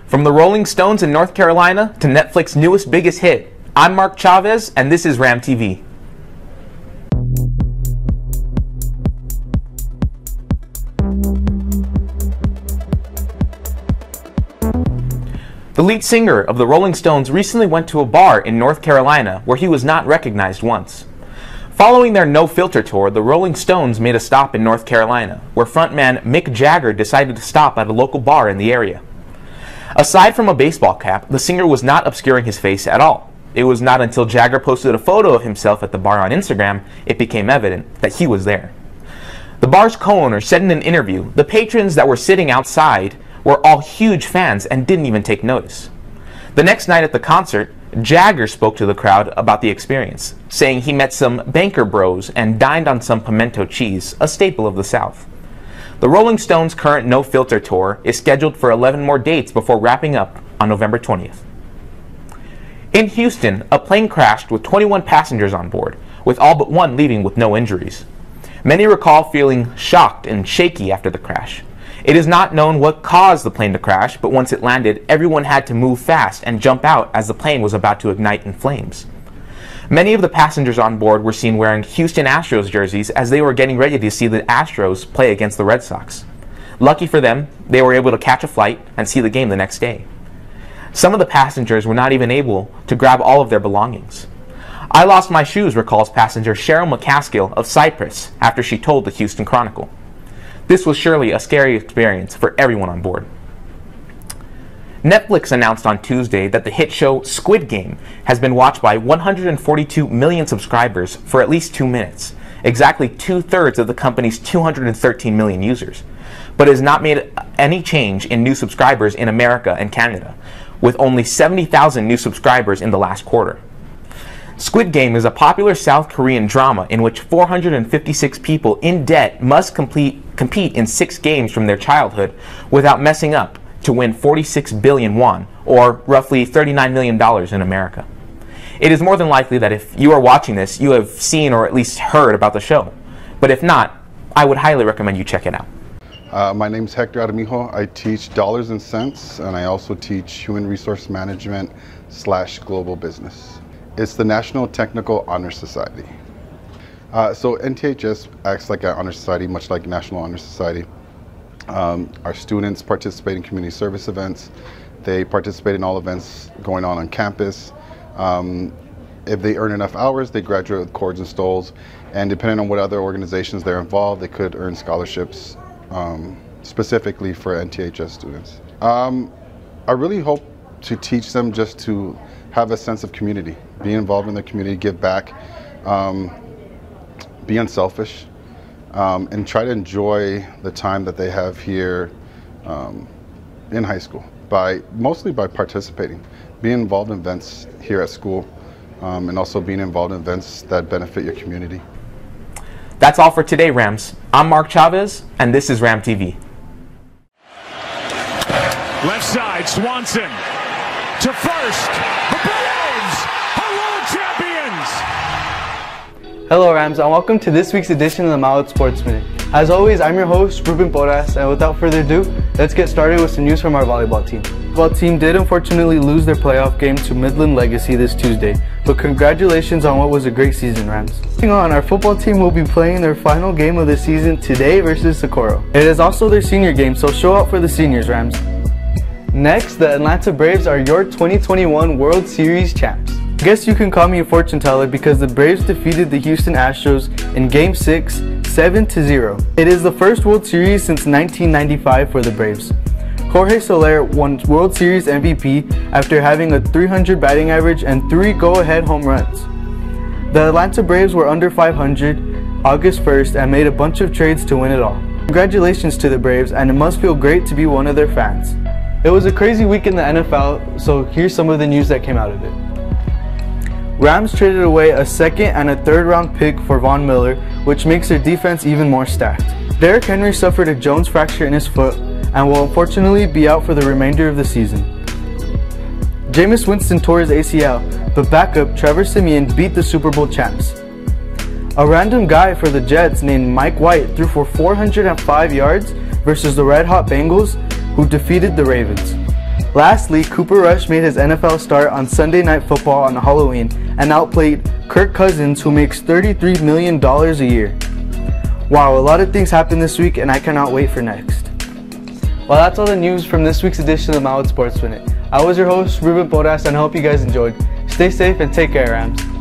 From the Rolling Stones in North Carolina to Netflix's newest biggest hit, I'm Mark Chavez, and this is Ram TV. The lead singer of the Rolling Stones recently went to a bar in North Carolina where he was not recognized once. Following their No Filter tour, the Rolling Stones made a stop in North Carolina, where frontman Mick Jagger decided to stop at a local bar in the area. Aside from a baseball cap, the singer was not obscuring his face at all. It was not until Jagger posted a photo of himself at the bar on Instagram it became evident that he was there. The bar's co-owner said in an interview the patrons that were sitting outside were all huge fans and didn't even take notice. The next night at the concert, Jagger spoke to the crowd about the experience, saying he met some banker bros and dined on some pimento cheese, a staple of the South. The Rolling Stones' current No Filter tour is scheduled for 11 more dates before wrapping up on November 20th. In Houston, a plane crashed with 21 passengers on board, with all but one leaving with no injuries. Many recall feeling shocked and shaky after the crash. It is not known what caused the plane to crash, but once it landed, everyone had to move fast and jump out as the plane was about to ignite in flames. Many of the passengers on board were seen wearing Houston Astros jerseys as they were getting ready to see the Astros play against the Red Sox. Lucky for them, they were able to catch a flight and see the game the next day. Some of the passengers were not even able to grab all of their belongings. I lost my shoes, recalls passenger Cheryl McCaskill of Cyprus after she told the Houston Chronicle. This was surely a scary experience for everyone on board. Netflix announced on Tuesday that the hit show Squid Game has been watched by 142 million subscribers for at least 2 minutes, exactly 2/3 of the company's 213 million users, but has not made any change in new subscribers in America and Canada, with only 70,000 new subscribers in the last quarter. Squid Game is a popular South Korean drama in which 456 people in debt must compete in 6 games from their childhood without messing up to win 46 billion won, or roughly $39 million in America. It is more than likely that if you are watching this, you have seen or at least heard about the show. But if not, I would highly recommend you check it out. My name is Hector Aramijo. I teach dollars and cents, and I also teach human resource management / global business. It's the National Technical Honor Society. So NTHS acts like an honor society, much like National Honor Society. Our students participate in community service events. They participate in all events going on campus. If they earn enough hours, they graduate with cords and stoles. And depending on what other organizations they're involved, they could earn scholarships specifically for NTHS students. I really hope to teach them just to have a sense of community, be involved in the community, give back, be unselfish, and try to enjoy the time that they have here in high school, mostly by participating, being involved in events here at school, and also being involved in events that benefit your community. That's all for today, Rams. I'm Mark Chavez, and this is Ram TV. Left side, Swanson to first. The Braves are world champions! Hello Rams, and welcome to this week's edition of the Mouth Sports Minute. As always, I'm your host, Ruben Porras, and without further ado, let's get started with some news from our volleyball team. The volleyball team did unfortunately lose their playoff game to Midland Legacy this Tuesday, but congratulations on what was a great season, Rams. Moving on, our football team will be playing their final game of the season today versus Socorro. It is also their senior game, so show out for the seniors, Rams. Next, the Atlanta Braves are your 2021 World Series champs. I guess you can call me a fortune teller because the Braves defeated the Houston Astros in Game 6, 7-0. It is the first World Series since 1995 for the Braves. Jorge Soler won World Series MVP after having a .300 batting average and 3 go-ahead home runs. The Atlanta Braves were under 500 August 1st and made a bunch of trades to win it all. Congratulations to the Braves, and it must feel great to be one of their fans. It was a crazy week in the NFL, so here's some of the news that came out of it. Rams traded away a 2nd and a 3rd round pick for Von Miller, which makes their defense even more stacked. Derrick Henry suffered a Jones fracture in his foot and will unfortunately be out for the remainder of the season. Jameis Winston tore his ACL, but backup Trevor Siemian beat the Super Bowl champs. A random guy for the Jets named Mike White threw for 405 yards versus the Red Hot Bengals, who defeated the Ravens. Lastly, Cooper Rush made his NFL start on Sunday Night Football on Halloween and outplayed Kirk Cousins, who makes $33 million a year. Wow, a lot of things happened this week and I cannot wait for next. Well, that's all the news from this week's edition of the Mouth Sports Minute. I was your host, Ruben Porras, and I hope you guys enjoyed. Stay safe and take care, Rams.